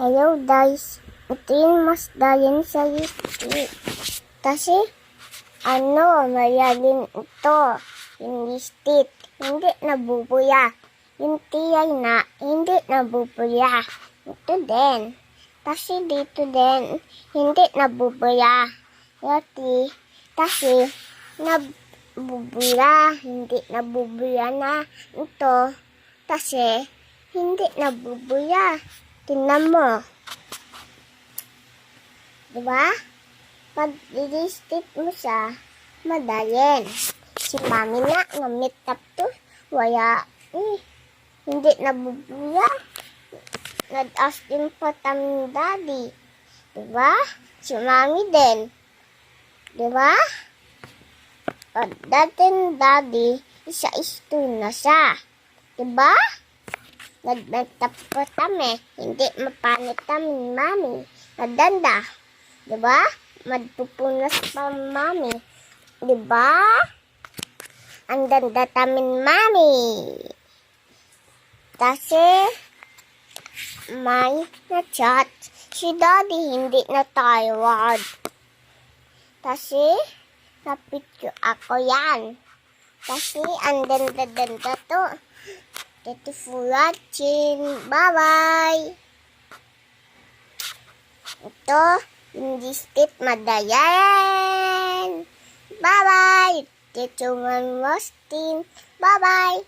Hello guys, ito yung mas dayan sa listik. Kasi, mayalin ito. Yung listik, hindi nabubuya. Yung tiyay na, hindi nabubuya. Ito din. Kasi dito din, hindi nabubuya. Yati, kasi nabubuya. Hindi nabubuya na ito. Kasi, hindi nabubuya. Tingnan mo. Diba? Pag i-listik mo siya, madayin. Si mami na, namit up to. Wala, hindi nabubuya. Nag-ask din pa tamang daddy. Diba? Si mami din. Diba? Pag dating daddy, isa-isto na siya. Diba? Nag-tap pa kami. Hindi mapanit kami, mami. Nadanda. Diba? Magpupunas pa, mami. Diba? Ang danda tamin, mami. Kasi, may na-chat. Si daddy hindi na tawad. Kasi, napityo ako yan. Kasi, ang danda-danda to. Thank you for watching. Bye-bye. Ito, hindi step madayan. Bye-bye. Thank you for watching. Bye-bye.